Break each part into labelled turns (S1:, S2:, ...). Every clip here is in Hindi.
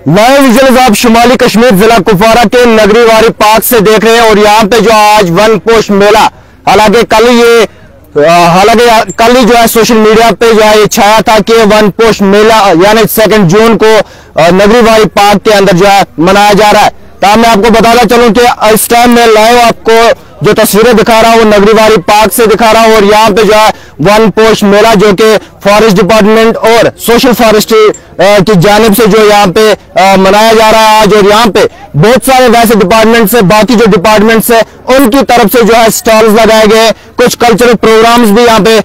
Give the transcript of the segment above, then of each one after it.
S1: लाइव विजुअल्स आप शुमाली कश्मीर जिला कुपवारा के नगरी वारी पार्क से देख रहे हैं और यहाँ पे जो आज वन पोष मेला, हालांकि कल ही जो है सोशल मीडिया पे जो है ये छाया था कि वन पोष मेला यानी 2 जून को नगरी वारी पार्क के अंदर जो है मनाया जा रहा है। तो मैं आपको बताना चलूं कि इस टाइम में लाइव आपको जो तस्वीरें दिखा रहा हूं नगरी वारी पार्क से दिखा रहा हूं और यहाँ पे जो है वन पोष मेला जो कि फॉरेस्ट डिपार्टमेंट और सोशल फॉरेस्ट्री की जानिब से जो यहाँ पे मनाया जा रहा है आज। और यहाँ पे बहुत सारे वैसे डिपार्टमेंट से बाकी जो डिपार्टमेंट्स है उनकी तरफ से जो है स्टॉल्स लगाए गए, कुछ कल्चरल प्रोग्राम्स भी यहाँ पे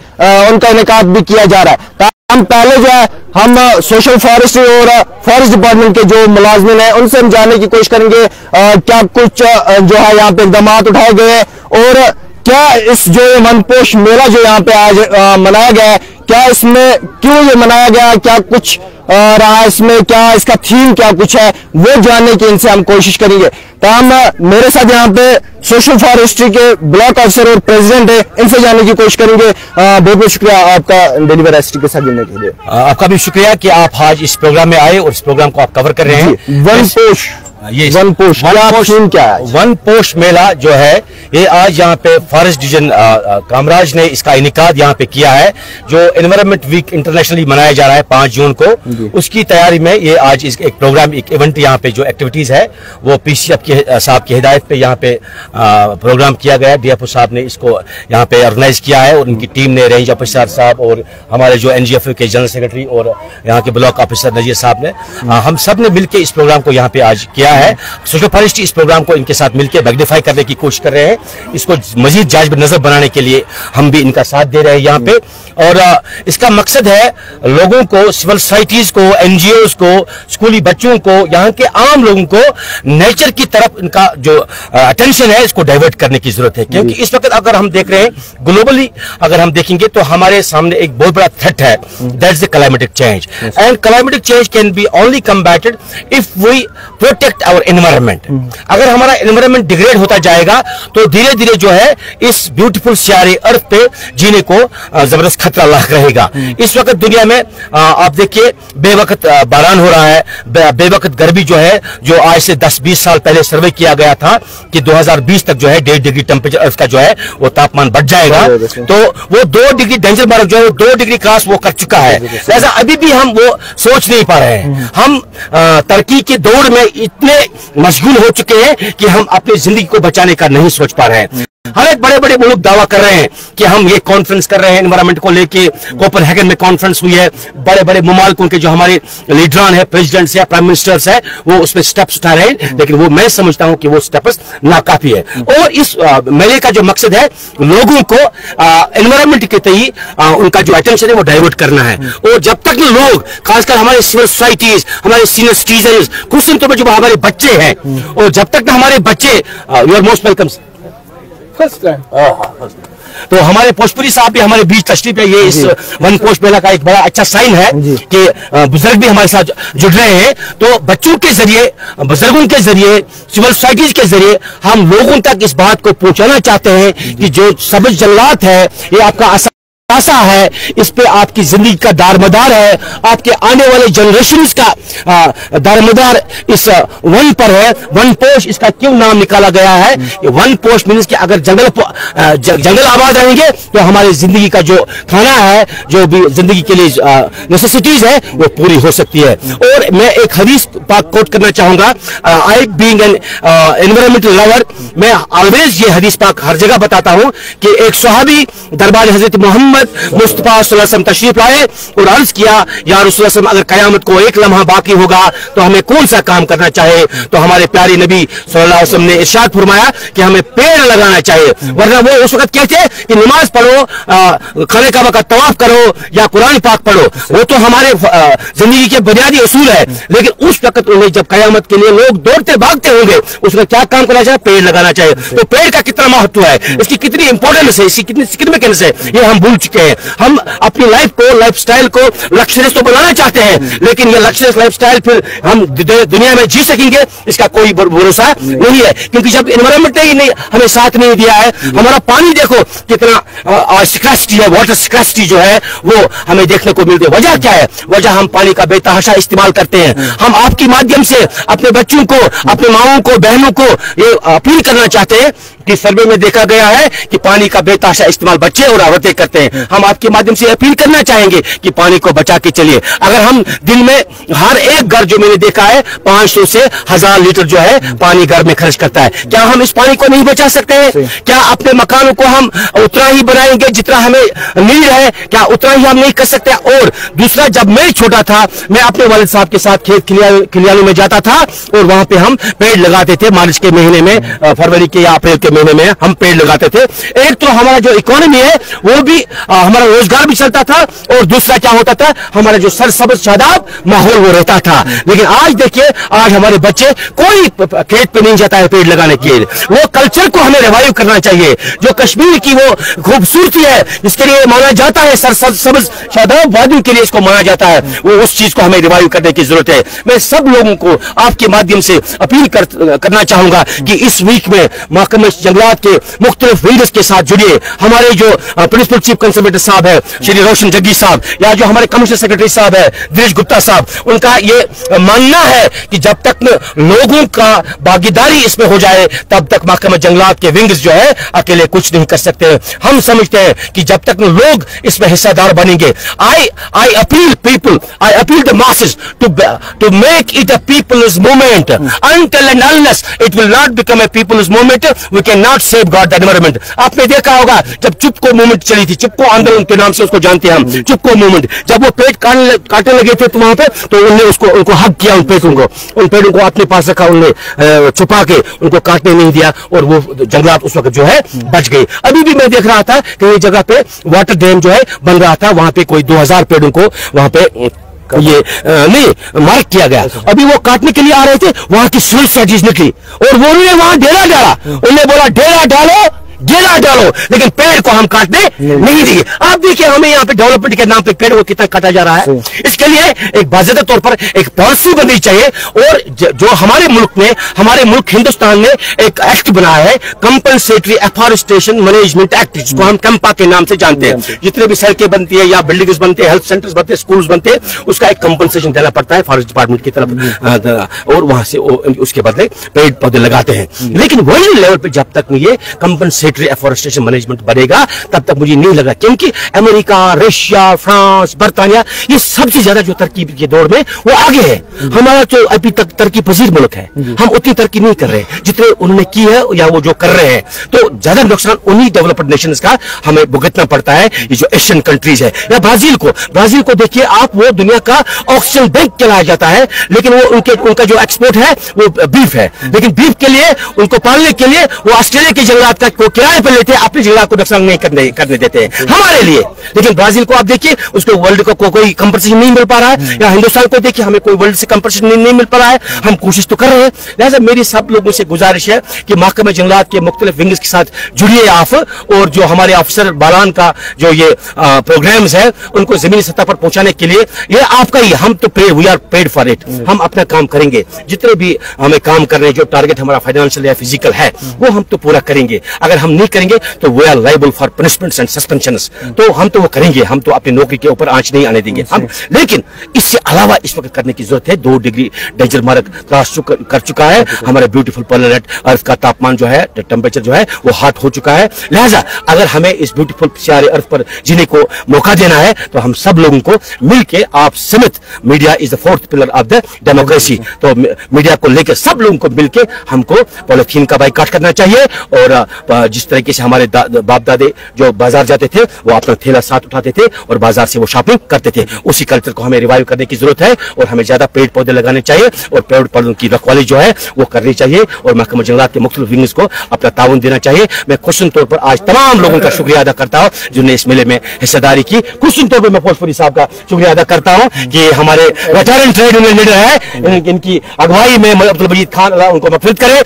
S1: उनका इनेकाद भी किया जा रहा है। हम पहले जो है हम सोशल फॉरेस्ट्री और फॉरेस्ट डिपार्टमेंट के जो मुलाजमिन हैं उनसे हम जानने की कोशिश करेंगे क्या कुछ जो है यहाँ पे इकदाम उठाए गए और क्या इस जो वन पोष मेला जो यहाँ पे आज मनाया गया है, क्या इसमें क्यों ये मनाया गया, क्या कुछ रहा इसमें, क्या इसका थीम क्या कुछ है, वो जानने की इनसे हम कोशिश करेंगे। तो हम मेरे साथ यहाँ पे सोशल फॉरेस्ट्री के ब्लॉक ऑफिसर और प्रेसिडेंट है, इनसे जानने की कोशिश करेंगे। बहुत बहुत शुक्रिया आपका डेली रेसिटी के साथ जुड़ने के लिए।
S2: आपका भी शुक्रिया कि आप आज इस प्रोग्राम में आए और इस प्रोग्राम को आप कवर कर रहे हैं।
S1: वन पोष क्या है?
S2: वन पोष मेला जो है ये आज यहाँ पे फॉरेस्ट डिवीजन कामराज ने इसका इनिकाद यहाँ पे किया है, जो एनवायरनमेंट वीक इंटरनेशनली मनाया जा रहा है 5 जून को। उसकी तैयारी में ये आज एक प्रोग्राम, एक इवेंट यहाँ पे जो एक्टिविटीज है वो पीसीएफ के साहब की हिदायत पे यहाँ पे प्रोग्राम किया गया। डीएफओ साहब ने इसको यहाँ पे ऑर्गेनाइज किया है और उनकी टीम ने, रेंज ऑफिसर साहब और हमारे जो एनजीएफओ के जनरल सेक्रेटरी और यहाँ के ब्लॉक ऑफिसर नजीर साहब ने, हम सब ने मिलकर इस प्रोग्राम को यहाँ पे आज किया है। सोशल फॉरेस्ट्री इस प्रोग्राम को इनके साथ मिलकर मैग्नीफाई करने की कोशिश कर रहे हैं, इसको मजीद जायज नजर बनाने के लिए हम भी इनका साथ दे रहे हैं यहाँ पे। और इसका मकसद है लोगों को, सिविल सोसाइटीज को, एनजीओज को, स्कूली बच्चों को, यहाँ के आम लोगों को नेचर की तरफ इनका जो अटेंशन है इसको डाइवर्ट करने की जरूरत है। क्योंकि इस वक्त अगर हम देख रहे हैं ग्लोबली अगर हम देखेंगे तो हमारे सामने एक बहुत बड़ा थ्रेट है, that is the climatic change. And climatic change can be only combated if we protect our environment. अगर हमारा एनवायरनमेंट डिग्रेड होता जाएगा तो धीरे धीरे जो है इस ब्यूटीफुल सियारे अर्थ पे जीने को जबरदस्त खतरा लाक रहेगा। इस वक्त दुनिया में आप देखिए बेवक्त बारान हो रहा है, बेवक्त गर्मी जो है, जो आज से 10-20 साल पहले सर्वे किया गया था कि 2020 तक जो है 1.5 डिग्री टेम्परेचर अर्थ का जो है वो तापमान बढ़ जाएगा, तो वो 2 डिग्री डेंजर मार्क जो है 2 डिग्री क्रॉस वो कर चुका है। ऐसा अभी भी हम वो सोच नहीं पा रहे हैं। हम तरक्की की दौड़ में इतने मशगूल हो चुके हैं कि हम अपनी जिंदगी को बचाने का नहीं सोच पा रहे हैं। हर एक बड़े बड़े मुल्क दावा कर रहे हैं कि हम ये कॉन्फ्रेंस कर रहे हैं एनवायरनमेंट को लेके, कोपेनहेगन में कॉन्फ्रेंस हुई है, बड़े बड़े मुमालिकों के जो हमारे लीडरान है, प्रेसिडेंट्स है, प्राइम मिनिस्टर्स है, वो उसमें स्टेप्स उठा रहे हैं, लेकिन वो मैं समझता हूं कि वो स्टेप्स नाकाफी है। और इस मेले का जो मकसद है लोगों को एनवायरनमेंट के तई उनका जो अटेंशन है वो डाइवर्ट करना है। और जब तक लोग, खासकर हमारे सिविल सोसाइटीज, हमारे सीनियर सिटीजन, खुसूसन तौर पर जो हमारे बच्चे हैं, और जब तक हमारे बच्चे, यू आर मोस्ट वेलकम तो हमारे पोषपुरी साहब भी हमारे बीच तशरीफ है। ये इस वन पोष मेला का एक बड़ा अच्छा साइन है कि बुजुर्ग भी हमारे साथ जुड़ रहे हैं। तो बच्चों के जरिए, बुजुर्गों के जरिए, सिविल सोसाइटीज के जरिए हम लोगों तक इस बात को पहुंचाना चाहते हैं कि जो सबज जंगलात है ये आपका आशा है, इस पे आपकी जिंदगी का दारमदार है, आपके आने वाले जनरेशंस का दारमदार इस वन पर है। वन पोष इसका क्यों नाम निकाला गया है? वन पोष मीन्स कि अगर जंगल आबाद रहेंगे तो हमारी जिंदगी का जो खाना है, जो भी जिंदगी के लिए नेसेसिटीज है वो पूरी हो सकती है। और मैं एक हदीस पाक कोट करना चाहूंगा। I being an environmental lover, मैं ऑलवेज ये हदीस पाक हर जगह बताता हूं कि एक सहाबी दरबार हजरत मोहम्मद मुस्तफा सल्लल्लाहु अलैहि वसल्लम तशरीफ लाए और अर्ज किया, या रसूल सल्लल्लाहु अगर कयामत को एक लम्हा बाकी होगा तो हमें कौन सा काम करना चाहिए? तो हमारे प्यारे नबी सल्लल्लाहु अलैहि वसल्लम ने इरशाद फरमाया कि हमें पेड़ लगाना चाहिए। वरना वो उस वक्त कहते कि नमाज पढ़ो, खाने काबा का तवाफ करो या कुरान पाक पढ़ो, वो तो हमारे जिंदगी के बुनियादी उसूल है। लेकिन उस वक्त उन्हें जब कयामत के लिए लोग दौड़ते भागते होंगे, उसमें क्या काम करना चाहिए? पेड़ लगाना चाहिए। तो पेड़ का कितना महत्व है, इसकी कितनी इंपॉर्टेंस है, इसकी कितनी सिग्निफिकेंस है, ये हम भूल चुके हैं। हम अपनी लाइफ को, लाइफस्टाइल को लक्ष्यस तो बनाना चाहते हैं, लेकिन ये लक्ष्यस लाइफस्टाइल फिर हम दुनिया में जी सकेंगे इसका कोई भरोसा नहीं है, क्योंकि जब एनवायरमेंट ही नहीं हमें साथ नहीं दिया है। हमारा पानी देखो कितना स्क्रैसिटी है, वाटर स्क्रैसिटी जो है वो हमें देखने को मिलती है। वजह क्या है? वजह हम पानी का बेतहाशा इस्तेमाल करते हैं। हम आपके माध्यम से अपने बच्चों को, अपने माओं को, बहनों को ये अपील करना चाहते हैं कि सर्वे में देखा गया है कि पानी का बेतहाशा इस्तेमाल बच्चे और औरतें करते हैं। हम आपके माध्यम से अपील करना चाहेंगे कि पानी को बचा के चलिए। अगर हम दिन में हर एक घर, जो मैंने देखा है, 500 से 1000 लीटर जो है पानी घर में खर्च करता है, क्या हम इस पानी को नहीं बचा सकते हैं? क्या अपने मकानों को हम उतना ही बनाएंगे जितना हमें नीड है? क्या उतना ही हम नहीं कर सकते? और दूसरा, जब मैं छोटा था, मैं अपने वालिद साहब के साथ खेत खलियानों में जाता था और वहां पे हम पेड़ लगाते थे। मार्च के महीने में, फरवरी के या अप्रैल के महीने में हम पेड़ लगाते थे। एक तो हमारा जो इकोनॉमी है वो भी, हमारा रोजगार भी चलता था, और दूसरा क्या होता था, हमारा जो सरसब्ज शादाब माहौल वो रहता था। लेकिन आज देखिए, आज हमारे बच्चे कोई खेत पे नहीं जाता है पेड़ लगाने के लिए। वो कल्चर को हमें रिवाइव करना चाहिए। जो कश्मीर की वो खूबसूरती है, जिसके लिए माना जाता है, सरसब्ज शादाब वादियों के लिए इसको माना जाता है, वो उस चीज को हमें रिवाइव करने की जरूरत है। मैं सब लोगों को आपके माध्यम से अपील करना चाहूंगा कि इस वीक में महकमे जंगलात के मुख्तलिफ विंग्स के साथ जुड़िए। हमारे जो प्रिंसिपल चीफ कंजर्वेटर साहब है श्री रोशन जग्गी साहब, या जो हमारे कमिश्नर सेक्रेटरी साहब है दिनेश गुप्ता साहब, उनका ये मानना है कि जब तक लोगों का भागीदारी इसमें हो जाए तब तक महकमे जंगलात के विंग्स जो है अकेले कुछ नहीं कर सकते। हम समझते हैं कि जब तक लोग इसमें हिस्सेदार बनेंगे, I appeal people, I appeal the masses to make it a people's movement. Until and unless it will not become a people's movement, we cannot safeguard the environment. आपने देखा होगा जब चुपको मूवमेंट चली थी, चुपको आंदोलन के नाम से उसको जानते हैं हम, चुपको मूवमेंट, जब वो पेड़ काटने लगे थे तो वहां पे, तो उनने उनको हक किया, उन पेड़ों को अपने पास रखा, उनने छुपा के उनको काटने नहीं दिया, और वो जंगलात उस वक्त जो है बच गई। अभी भी मैं देख रहा था कि ये जगह पे वाटर डैम जो है बन रहा था, वहां पे कोई 2000 पेड़ों को वहां पे ये नहीं मार्क किया गया। अभी वो काटने के लिए आ रहे थे, वहां की सिविल सोसाइटीज निकली और वो उन्होंने वहां डेरा डाला। उन्होंने बोला डेरा डालो, डेरा डालो, लेकिन पेड़ को हम काटने नहीं दिए। आप देखिए, हमें यहाँ पे डेवलपमेंट के नाम पे पेड़ को कितना काटा जा रहा है। इसके लिए एक बाकायदा तौर पर एक पॉलिसी बननी चाहिए। और जो हमारे मुल्क हिंदुस्तान ने एक एक्ट बनाया है, कंपनसेटरी एफॉरेस्टेशन मैनेजमेंट एक्ट, जिसको हम कंपा के नाम से जानते हैं। जितने भी सड़कें बनती है या बिल्डिंग्स बनते हैं, हेल्थ सेंटर्स बनते हैं, स्कूल्स बनते हैं, उसका एक कंपनसेशन देना पड़ता है फॉरेस्ट डिपार्टमेंट की तरफ, और वहां से उसके बदले पेड़ पौधे लगाते हैं। लेकिन वर्ल्ड लेवल पे जब तक ये कंपनसेटरी एफॉरेस्टेशन मैनेजमेंट बनेगा, तब तक मुझे नहीं लगा, क्योंकि अमेरिका, रशिया, फ्रांस, बर्तानिया, ये सबसे ज्यादा जो तरक्की के दौर में वो आगे है। हमारा जो अभी तक तरक्की पजीर मुल्क है, हम उतनी तरक्की नहीं कर रहे जितने उन्होंने की है या वो जो कर रहे हैं। तो ज्यादा नुकसान उन्हीं डेवलप्ड नेशंस का हमें भुगतना पड़ता है। ये जो एशियन कंट्रीज है, या ब्राजील को देखिए आप, वो दुनिया का ऑक्सीजन बैंक कहलाया जाता है, लेकिन वो उनका जो एक्सपोर्ट है वो बीफ है। लेकिन बीफ के लिए, उनको पालने के लिए वो ऑस्ट्रेलिया के जंगलात का किराए पर लेते हैं, अपने जंगलात को नुकसान नहीं करने देते हैं हमारे लिए। लेकिन ब्राजील को आप देखिए, उसको वर्ल्ड को कोई कंपनसेशन नहीं मिल पा रहा है, या हिंदुस्तान को देखिए, हमें कोई वर्ल्ड से कंपनसेशन नहीं मिल पा रहा है। हम कोशिश तो कर रहे हैं। लिहाजा मेरी सब लोगों से गुजारिश है कि महकमे जंगलात के मुख्तलिफ विंग्स के साथ जुड़िए आप, और जो हमारे ऑफिसर बालान का जो ये प्रोग्राम्स है, उनको जमीनी सतह पर पहुंचाने के लिए ये आपका ही, हम तो we are paid for it. हम अपना काम करेंगे, जितने भी हमें काम करने, जो टारगेट हमारा फाइनेंशियल या फिजिकल है, वो हम तो पूरा करेंगे। अगर हम नहीं करेंगे तो we are liable for punishments and suspensions. तो हम तो वो करेंगे, हम तो अपनी नौकरी के ऊपर आंच नहीं आने देंगे हम। लेकिन इससे अलावा इस वक्त करने की जरूरत है। 2 डिग्री डेंजर मार्क क्रॉस कर चुका है हमारे ब्यूटीफुल प्लैनेट अर्थ का तापमान जो है, टेम्परेचर जो है वो हॉट हो चुका है। लिहाजा अगर हमें इस ब्यूटीफुल प्यारे अर्थ पर जीने को मौका देना है, तो हम सब लोगों को मिलकर, आप समेत, media is the 4th pillar of the democracy, तो मीडिया को लेकर सब लोगों को मिलकर हमको पॉलिथीन का बाइकाट करना चाहिए। और जिस तरीके से हमारे बाप दादे जो बाजार जाते थे, वो अपना थैला साथ उठाते थे और बाजार से वो शॉपिंग करते थे, उसी कल्चर को हमें रिवाइव करने की जरूरत है। और हमें ज्यादा पेड़ पौधे लगाने चाहिए, और पेड़ पौधों की रखवाली जो है वो करनी चाहिए, और महकमा जंगलात के मुख्तलिफ विंग्स को अपना ताउन देना चाहिए। मैं खुसूसी तौर पर आज तमाम लोगों का शुक्रिया अदा करता हूँ जिन्होंने इस मेले में हिस्सेदारी की। खुसूसी तौर पर मैं पोस्टपुरी साहब का शुक्रिया अदा करता हूँ कि हमारे वेटरन ट्रेड यूनियन लीडर है, इनकी अगुवाई में अब्दुल मजीद खान, उनको मफफरत करे,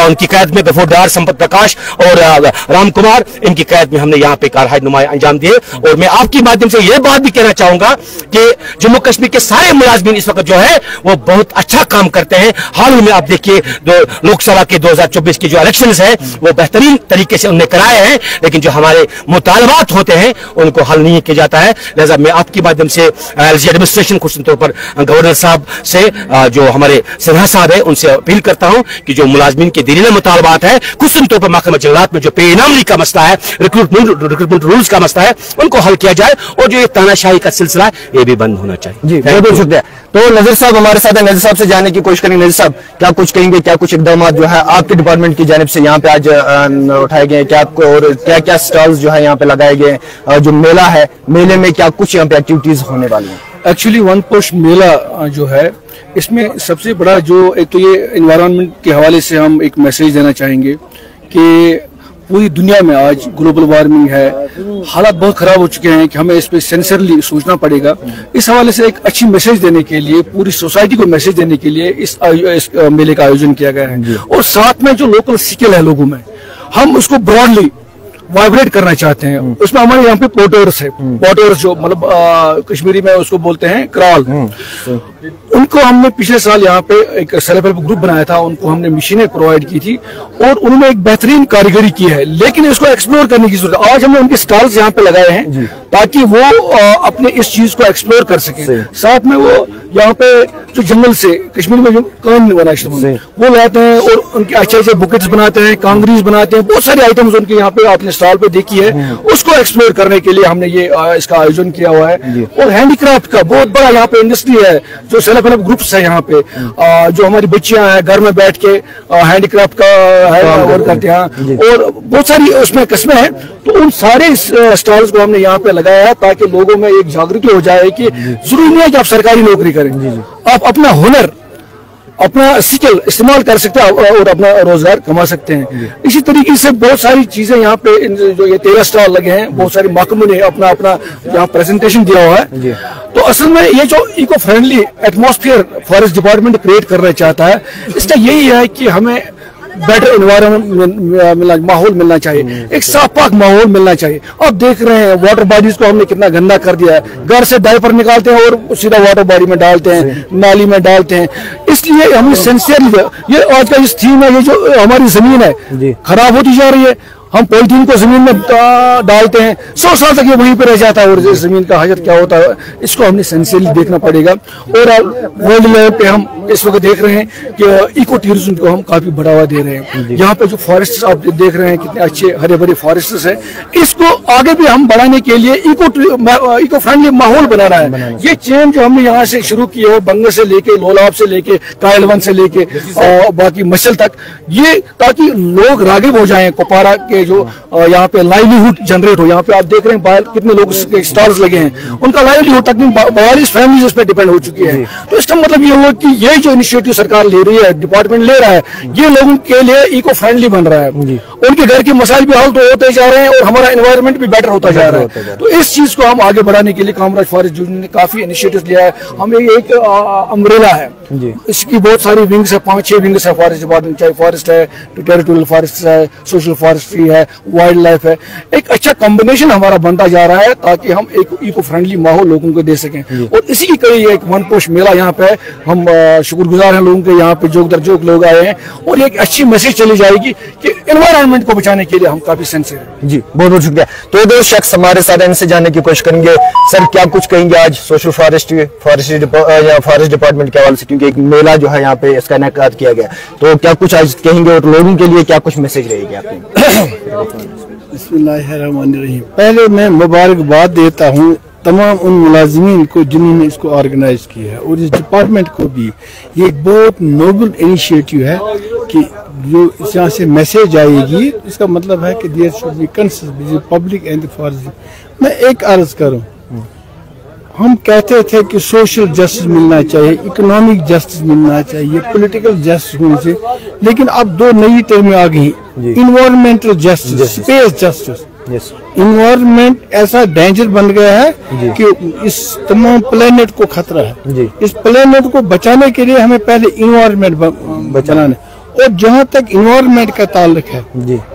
S2: उनकी क़यादत में गफूरदार, संपत प्रकाश और राम कुमार, इनकी कैद में हमने यहाँ पे कार्रवाई नुमाया अंजाम दिए। और मैं आपके माध्यम से यह बात भी कहना चाहूंगा कि जम्मू कश्मीर के सारे मुलाजमीन इस वक्त जो है वो बहुत अच्छा काम करते हैं। हाल ही में आप देखिए लोकसभा के 2024 के जो इलेक्शन है वो बेहतरीन तरीके से उन्हें कराए हैं, लेकिन जो हमारे मुतालबात होते हैं उनको हल नहीं किया जाता है। लिहाजा मैं आपके माध्यम से एलजी एडमिनिस्ट्रेशन खुश तौर पर गवर्नर साहब से, जो हमारे सिन्हा साहब है, उनसे अपील करता हूं कि जो मुलाजमीन के दिलील मुतालबात है, खुश तौर पर महकमा जंगलात में जो पे इनामी का मसला है, रिक्रूटमेंट रूल्स का मसला है, उनको हल किया जाए और जो ये तानाशाही का सिलसिला है ये भी बंद होना चाहिए।
S1: जी बहुत बहुत शुक्रिया। तो नजर साहब हमारे साथ है, नजर साहब से जानने की कोशिश करेंगे। नजर साहब क्या कुछ कहेंगे, क्या कुछ इकदाम जो है आपके डिपार्टमेंट की जानिब से यहाँ पे आज उठाए गए, क्या आपको और क्या क्या स्टॉल्स जो है यहाँ पे लगाए गए, जो मेला है मेले में क्या कुछ यहाँ पे एक्टिविटीज होने वाली है?
S3: एक्चुअली वन पोस्ट मेला जो है इसमें सबसे बड़ा जो एक तो ये एनवायरनमेंट के हवाले से हम एक मैसेज देना चाहेंगे कि पूरी दुनिया में आज ग्लोबल वार्मिंग है, हालात बहुत खराब हो चुके हैं कि हमें इस पे सेंसरली सोचना पड़ेगा। इस हवाले से एक अच्छी मैसेज देने के लिए, पूरी सोसाइटी को मैसेज देने के लिए इस मेले का आयोजन किया गया है। और साथ में जो लोकल स्किल है लोगों में, हम उसको ब्रॉडली वाइब्रेट करना चाहते हैं। उसमें हमारे यहाँ पे पोटर्स है, पोटर्स जो मतलब कश्मीरी में उसको बोलते हैं क्राल, उनको हमने पिछले साल यहाँ पे एक सेल्फ हेल्प ग्रुप बनाया था, उनको हमने मशीनें प्रोवाइड की थी और उन्होंने एक बेहतरीन कारीगरी की है, लेकिन इसको एक्सप्लोर करने की जरूरत है। आज हमने उनके स्टॉल्स यहाँ पे लगाए हैं ताकि वो अपने इस चीज को एक्सप्लोर कर सके। साथ में वो यहाँ पे जो जंगल से कश्मीर में जो कान बना वो लाते हैं और उनके अच्छे अच्छे बुकेट्स बनाते हैं, कांगरीज बनाते हैं, बहुत सारे आइटम्स उनके यहाँ पे आपने स्टॉल पे देखी है, उसको एक्सप्लोर करने के लिए हमने ये इसका आयोजन किया हुआ है। और हैंडीक्राफ्ट का बहुत बड़ा यहाँ पे इंडस्ट्री है, जो सेल्फ हेल्प ग्रुप्स है यहाँ पे, जो हमारी बच्चियां हैं घर में बैठ के हैंडीक्राफ्ट का वर्क करते हैं और बहुत सारी उसमें किस्में हैं। तो उन सारे स्टॉल्स को हमने यहाँ पे लगाया है ताकि लोगों में एक जागृति हो जाए कि जरूरी नहीं है कि आप सरकारी नौकरी करें, आप अपना हुनर, अपना स्किल इस्तेमाल कर सकते हैं और अपना रोजगार कमा सकते हैं। इसी तरीके से बहुत सारी चीजें यहाँ पे जो ये 13 स्टॉल लगे हैं, बहुत सारे महकमों ने अपना अपना यहाँ प्रेजेंटेशन दिया हुआ है। तो असल में ये जो eco friendly atmosphere forest department create करना चाहता है, इसका यही है कि हमें बेटर एनवायरमेंट माहौल मिलना चाहिए, एक साफ पाक माहौल मिलना चाहिए। अब देख रहे हैं वाटर बॉडीज को हमने कितना गंदा कर दिया है, घर से डायपर निकालते हैं और सीधा वाटर बॉडी में डालते हैं, नाली में डालते हैं। इसलिए हमें सिंसियरली, ये आज का इस थीम है, ये जो हमारी जमीन है खराब होती जा रही है, हम पॉलिथीन को जमीन में डालते हैं, 100 साल तक ये वहीं पर रह जाता है और जमीन का हाजत क्या होता है, इसको हमने सेंसियरली देखना पड़ेगा। और वर्ल्ड लेवल पे हम इस वक्त देख रहे हैं कि इको टूरिज्म को हम काफी बढ़ावा दे रहे हैं। यहाँ पे जो फॉरेस्ट आप देख रहे हैं कितने अच्छे हरे भरे फॉरेस्ट है, इसको आगे भी हम बढ़ाने के लिए इको फ्रेंडली माहौल बनाना है। ये चेन जो हमने यहाँ से शुरू की है, बंगर से लेके लोलाब से लेके कायलवन से लेके और बाकी मसल तक, ये ताकि लोग रागिब हो जाएं, कुपवारा के जो यहाँ पे लाइवलीहुड जनरेट हो। यहाँ पे आप देख रहे हैं बाहर कितने लोग स्टॉल्स लगे हैं, उनका लाइवलीहुड तकरीबन 42 फैमिलीज उस पर डिपेंड हो चुकी है। तो इसका मतलब ये हुआ कि ये जो इनिशिएटिव सरकार ले रही है, डिपार्टमेंट ले रहा है, ये लोगों के लिए इको फ्रेंडली बन रहा है। उनके घर के मसाइल भी हल तो होते जा रहे हैं और हमारा एनवायरमेंट भी बेटर होता जा रहा है। तो इस चीज को हम आगे बढ़ाने के लिए कामराज फॉरेस्ट यूनियन ने काफी इनिशिएटिव लिया है। हमें एक अम्ब्रेला है, इसकी बहुत सारी विंग्स है, 5-6 विंग्स है फॉरेस्ट डिपार्टमेंट, चाहे फॉरेस्ट है, टेरिटोरियल फॉरेस्ट है, सोशल फॉरेस्ट्री है, वाइल्ड लाइफ है। एक अच्छा कॉम्बिनेशन हमारा बनता जा रहा है ताकि हम एक इको फ्रेंडली माहौल लोगों को दे सकें। और इसी की कड़ी एक वन पोस्ट मेला यहाँ पे हम शुक्रगुजार हैं लोगों के, यहाँ पे जोक दर जोक लोग आए हैं और एक अच्छी मैसेज चली जाएगी कि एनवायरनमेंट को बचाने के लिए हम काफी सेंसिटिव हैं।
S1: जी बहुत बहुत शुक्रिया। तो दो शख्स हमारे साथ इनसे जानने की कोशिश करेंगे। सर क्या कुछ कहेंगे आज सोशल फॉरेस्ट डिपार्टमेंट के हवाले से, क्योंकि एक मेला जो है यहाँ पे इसका इनेकाद किया गया, तो क्या कुछ आज कहेंगे और लोगों के लिए क्या कुछ मैसेज रहेगी आपकी?
S3: बिस्मिल्लाहिर्रहमानिर्रहीम। पहले मैं मुबारकबाद देता हूँ तमाम उन मुलाजिमीन को जिन्होंने इसको ऑर्गेनाइज किया है और इस डिपार्टमेंट को भी। ये एक बहुत नोबल इनिशिएटिव है कि जो यहाँ से मैसेज आएगी, इसका मतलब है कि there should be consistency public and the forest. मैं एक अर्ज करूँ, हम कहते थे कि सोशल जस्टिस मिलना चाहिए, इकोनॉमिक जस्टिस मिलना चाहिए, पॉलिटिकल जस्टिस होनी चाहिए, लेकिन अब दो नई टर्में आ गई, environmental justice, space justice. Environment ऐसा डेंजर बन गया है कि इस तमाम प्लेनेट को खतरा है। इस प्लेनेट को बचाने के लिए हमें पहले इन्वायरमेंट बचाना है और जहाँ तक इन्वायरमेंट का ताल्लुक है,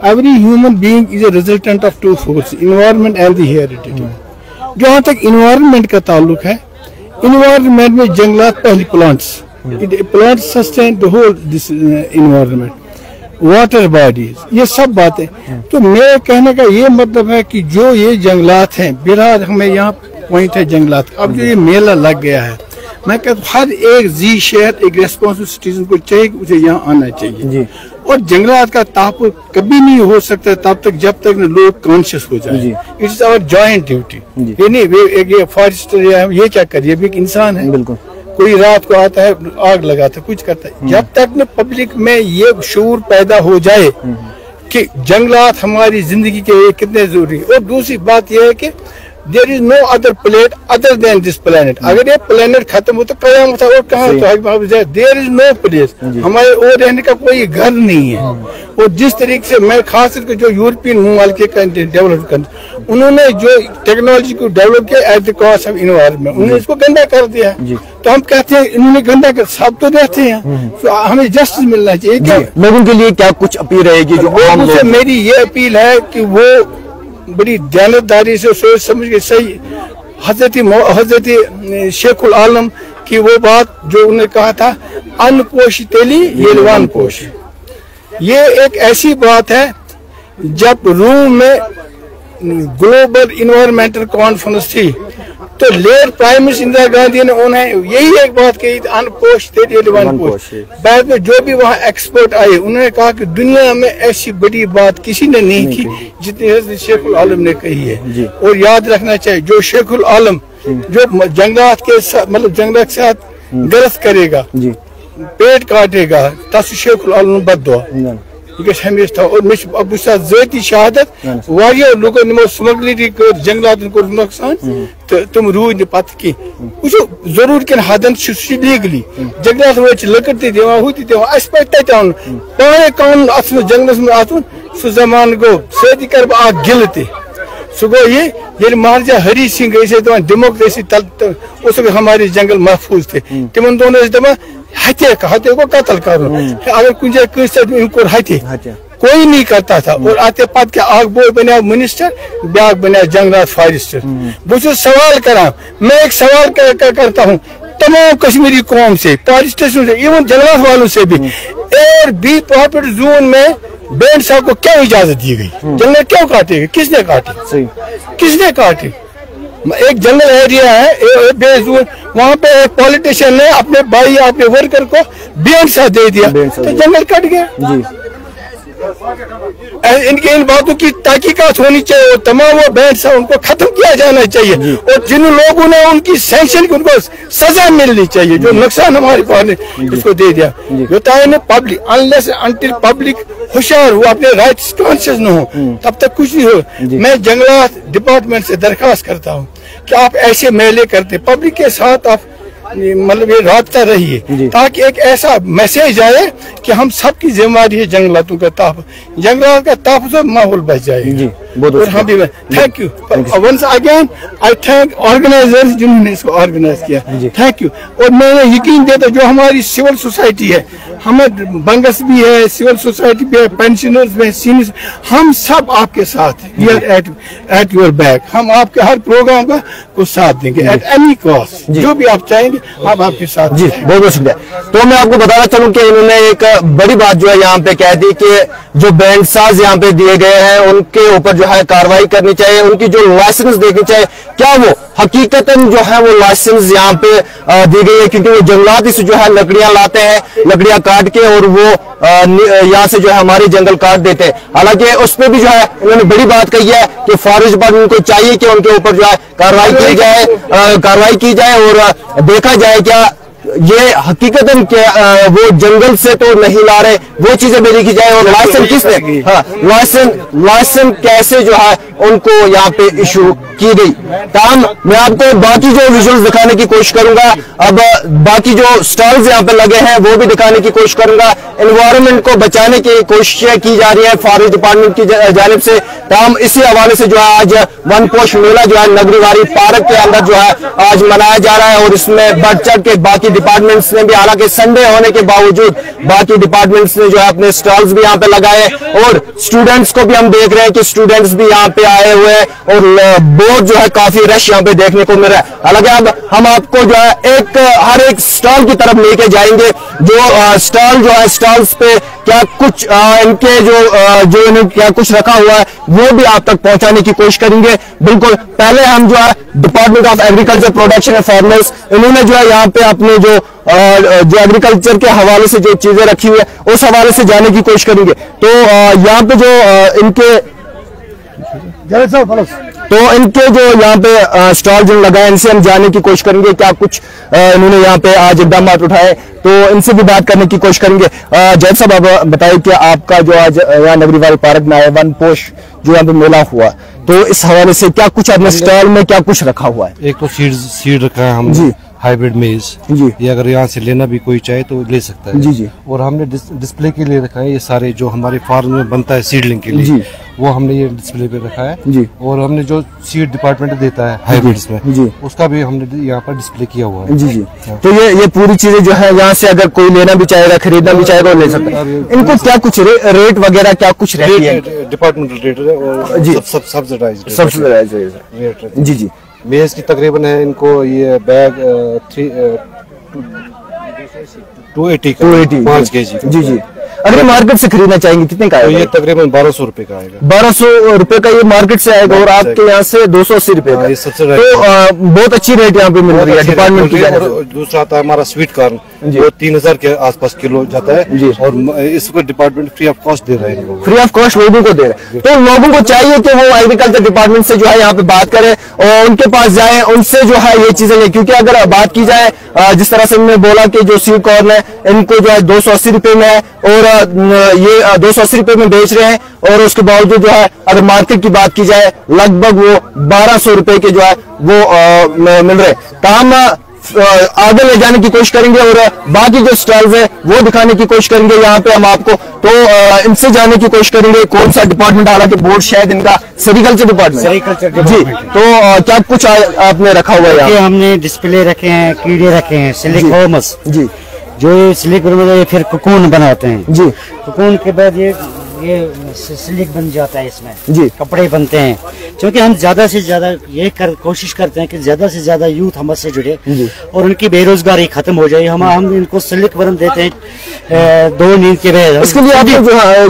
S3: every human being is a resultant of two force, environment and the heredity. जहाँ तक इन्वायरमेंट का ताल्लुक है, इन्वायरमेंट में जंगलात पहली plants, plants sustain the whole this environment, water bodies, ये सब बातें। तो मेरे कहने का ये मतलब है कि जो ये जंगलात हैं, बिहार हमें यहाँ पॉइंट है जंगलात। अब जो ये मेला लग गया है, मैं कहता हूँ हर एक जी शहर, एक रेस्पॉन्सिबल सिटीजन को चाहिए कि उसे यहाँ आना चाहिए। और जंगलात का तहफ़्फ़ुज़ कभी नहीं हो सकता तब तक जब तक लोग कॉन्शियस हो जाए। It's our joint duty. ये नहीं ये फॉरेस्टर ये क्या करिए, भी एक इंसान है, बिल्कुल कोई रात को आता है आग लगाता है, कुछ करता है। जब तक न पब्लिक में ये शऊर पैदा हो जाए कि जंगलात हमारी जिंदगी के लिए कितने जरूरी है। और दूसरी बात यह है कि there is no other planet other than this planet. अगर ये प्लेनेट खत्म हो तो कयामत और कहाँ तो देयर इज नो प्लेस, हमारे और रहने का कोई घर नहीं है। और जिस तरीके से मैं खास करके जो यूरोपियन मुमालिके डेवलप कर, उन्होंने जो टेक्नोलॉजी को डेवलप किया at the cost of environment, उन्होंने इसको गंदा कर दिया। तो हम कहते हैं इन्होंने गंदा कर, सब तो रहते हैं, तो हमें जस्टिस मिलना चाहिए। क्या
S1: लोगों के लिए क्या कुछ अपील रहेगी? जो
S3: मेरी ये अपील है कि वो बड़ी दयानतदारी से सोच समझ के सही हजरत शेखुल आलम की वो बात जो उन्होंने कहा था, अन्न पोषी तेली येलवान पोषी, ये एक ऐसी बात है। जब रूम में ग्लोबल इन्वायरमेंटल कॉन्फ्रेंस थी तो late prime minister Indira Gandhi ने उन्हें यही एक बात कही, अन्न पोषी तेली येलवान पोषी। बाद में जो भी वहाँ एक्सपर्ट आए उन्होंने कहा कि दुनिया में ऐसी बड़ी बात किसी ने नहीं की जितनी शेखुल आलम ने कही है। और याद रखना चाहिए, जो शेखुल आलम जो जंगलात के साथ मतलब जंगलात के साथ गलत करेगा, पेट काटेगा, तस शेखुल आलम बद्दुआ हमेशा था। और अब ज़ाती शहादत वारिया लोगों ने स्मगलिंग कर जंगलात को नुकसान तो तुम रूज पत की जरूर कन हदन लीगली जंगलात वो लकड़ दिवान हु दिवान तन पाने कानून अथ जंगलस में अतुन सह जमान गो सती कर गिल सह गो ये महाराजा हरी सिंह डेमोक्रेसी तल उस हमारे जंगल महफूज थे। तिमन दोनों दपा हत्या को कत्ल कर, अगर कुछ इनको हत्या कोई नहीं करता था। और आते पद के आग बो बना मिनिस्टर, ब्याग बना जंगलात फॉरेस्टर। बहुत सवाल करा, मैं एक सवाल करता हूँ तमाम कश्मीरी कौम से, फॉरेस्टर से, इवन जंगलात वालों से भी, एयर बी प्रॉपर्टी जोन में बैंड साहब को क्यों इजाजत दी गई? जंगल क्यों काटे? किसने काटे? किसने काटे? एक जंगल एरिया है बेजून, वहाँ पे एक पॉलिटिशियन ने अपने भाई अपने वर्कर को बैंड साथ दे दिया तो जंगल कट गया। इनके इन बातों की तहकीकात होनी चाहिए और तमाम वो बैंड साहब उनको खत्म किया जाना चाहिए। और जिन लोगों ने उनकी सैंक्शन की उनको सजा मिलनी चाहिए जो नुकसान हमारे पास ने इसको दे दिया। बताया ना पब्लिक अनलेस अनटिल पब्लिक होशियार हो, अपने राइट्स कॉन्शियस न हो, तब तक कुछ नहीं हो। मैं जंगलात डिपार्टमेंट से दरखास्त करता हूँ कि आप ऐसे मेले करते, पब्लिक के साथ आप मतलब ये राब्ता रहिए ताकि एक ऐसा मैसेज आए कि हम सबकी जिम्मेदारी है जंगलातों का तहफ़्फ़ुज़, जंगलात का तहफ़्फ़ुज़ माहौल बच जाएगा। और हम भी thank you once again, I thank organisers जिन्होंने इसको ऑर्गेनाइज किया, थैंक यू। और मैं यकीन देता जो हमारी सिविल सोसाइटी है, हमें बंगस भी है, सिविल सोसाइटी भी है, पेंशनर्स में, सीनियर्स, हम सब आपके साथ हैं, we are at your back. हम आपके हर प्रोग्राम का को साथ देंगे एट एनी कॉस्ट, जो भी आप चाहेंगे हम आपके साथ।
S1: जी बहुत बहुत शुक्रिया। तो मैं आपको बताना चाहूँ कि इन्होंने एक बड़ी बात जो है यहाँ पे कह दी कि जो बैंड साज यहाँ पे दिए गए हैं उनके ऊपर जो है कार्रवाई करनी चाहिए, उनकी जो लाइसेंस देखनी चाहिए, क्या वो हकीकतन जो है वो लाइसेंस यहाँ पे दी गई है, क्योंकि वो जंगलात से जो है लकड़ियां लाते हैं, लकड़ियां काट के और वो यहाँ से जो है हमारे जंगल काट देते हैं। हालांकि उस पर भी जो है उन्होंने बड़ी बात कही है कि फॉरेस्ट डिपार्टमेंट को चाहिए कि उनके ऊपर जो है कार्रवाई की जाए और देखा जाए क्या ये हकीकतन वो जंगल से तो नहीं ला रहे, वो चीजें भी लिखी जाए। और लाइसेंस किसने, हाँ लाइसेंस कैसे जो है उनको यहाँ पे इशू की गई। तमाम मैं आपको बाकी जो विजुअल्स दिखाने की कोशिश करूंगा, अब बाकी जो स्टॉल्स यहाँ पे लगे हैं वो भी दिखाने की कोशिश करूंगा। एनवायरनमेंट को बचाने की कोशिशें की जा रही है फॉरेस्ट डिपार्टमेंट की जानिब से। तमाम इसी हवाले से जो है आज वन पोष मेला जो है नगरीवारी पार्क के अंदर जो है आज मनाया जा रहा है और इसमें बढ़ चढ़ के बाकी डिपार्टमेंट्स ने भी, हालांकि संडे होने के बावजूद बाकी डिपार्टमेंट्स ने जो है अपने स्टॉल्स भी यहाँ पे लगाए, और स्टूडेंट्स को भी हम देख रहे हैं कि स्टूडेंट्स भी यहाँ पे आए हुए हैं, और बहुत जो है काफी रश यहाँ पे देखने को मिल रहा है। हालांकि अब हम आपको जो है हर एक स्टॉल की तरफ लेके जाएंगे, जो स्टॉल जो है स्टॉल्स पे क्या कुछ इनके जो इन्हें क्या कुछ रखा हुआ है वो भी आप तक पहुंचाने की कोशिश करेंगे। बिल्कुल पहले हम जो है department of agriculture production and farmers, इन्होंने जो है यहाँ पे अपने जो एग्रीकल्चर के हवाले से जो चीजें रखी हुई है उस हवाले से जाने की कोशिश करेंगे। तो यहाँ पे जो इनके जो यहाँ पे स्टॉल जो लगाए इनसे हम जाने की कोशिश करेंगे क्या कुछ इन्होंने यहाँ पे आज इकदाम उठाए, तो इनसे भी बात करने की कोशिश करेंगे। जैद साहब आप बताइए कि आपका जो आज यहाँ नगरीवाल पार्क में आया वन पोष जो यहाँ पे मेला हुआ, तो इस हवाले से क्या कुछ आपने स्टॉल में क्या कुछ रखा हुआ है?
S4: एक तो सीड रखा है हम जी, हाइब्रिड मेज जी, ये अगर यहाँ से लेना भी कोई चाहे तो ले सकता है जी। और हमने डिस्प्ले के लिए रखा है ये सारे जो हमारे फार्म में बनता है सीडलिंग के लिए जी, वो हमने ये डिस्प्ले पे रखा है जी। और हमने जो सीड डिपार्टमेंट देता है हाइब्रिड्स में जी, उसका भी हमने यहाँ पर डिस्प्ले किया हुआ है जी।
S1: तो ये पूरी चीजें जो है यहाँ से अगर कोई लेना भी चाहेगा खरीदना भी चाहेगा ले सकता है। इनको क्या कुछ रेट वगैरह क्या कुछ रहती है?
S4: डिपार्टमेंटल रेट है और
S1: जी,
S4: सब्सिडाइज्ड
S1: जी जी।
S4: मेज की तकरीबन है इनको ये बैग 280 5 kg जी जी।
S1: अगर मार्केट से खरीदना चाहेंगे कितने का आएगा?
S4: तो ये तकरीबन 1200 रुपए का आएगा।
S1: 1200 रुपए का ये मार्केट से आएगा और आपके यहाँ से 280 रुपए का। तो बहुत अच्छी रेट यहाँ पे मिल रही है डिपार्टमेंट की।
S4: दूसरा आता है हमारा स्वीट कॉर्न, वो 3000 के आसपास किलो जाता है और इसको डिपार्टमेंट फ्री ऑफ कॉस्ट दे रहा है,
S1: फ्री ऑफ कॉस्ट लोगों को दे रहे हैं। तो लोगों को चाहिए कि वो एग्रीकल्चर डिपार्टमेंट से जो है यहाँ पे बात करें और उनके पास जाए, उनसे जो है ये चीजें लें, क्योंकि अगर बात की जाए जिस तरह से हमने बोला कि जो स्वीट कॉर्न है इनको जो है 280 रुपए में है और ये 280 रुपए में बेच रहे हैं, और उसके बावजूद जो है अगर मार्केट की बात की जाए लगभग वो 1200 रुपए के जो है वो मिल रहे। तो हम आगे ले जाने की कोशिश करेंगे और बाकी जो स्टॉल्स है वो दिखाने की कोशिश करेंगे यहाँ पे हम आपको। तो इनसे जाने की कोशिश करेंगे कौन सा डिपार्टमेंट, हालांकि बोर्ड शायद इनका सेरिकल्चर डिपार्टमेंट जी। तो क्या कुछ आपने रखा हुआ है?
S5: हमने डिस्प्ले रखे हैं, कीड़े रखे हैं, सिलिकॉमस जी, जो ये सिलिक ये फिर कोकून बनाते हैं जी। कोकून के बाद ये सिलिक बन जाता है, इसमें जी कपड़े बनते हैं। क्योंकि हम ज्यादा से ज्यादा ये कोशिश करते हैं कि ज्यादा से ज्यादा यूथ हमसे जुड़े और उनकी बेरोजगारी खत्म हो जाए। हम इनको सिलिक वर्म देते हैं 2 नींद के बाद।
S1: इसके लिए आप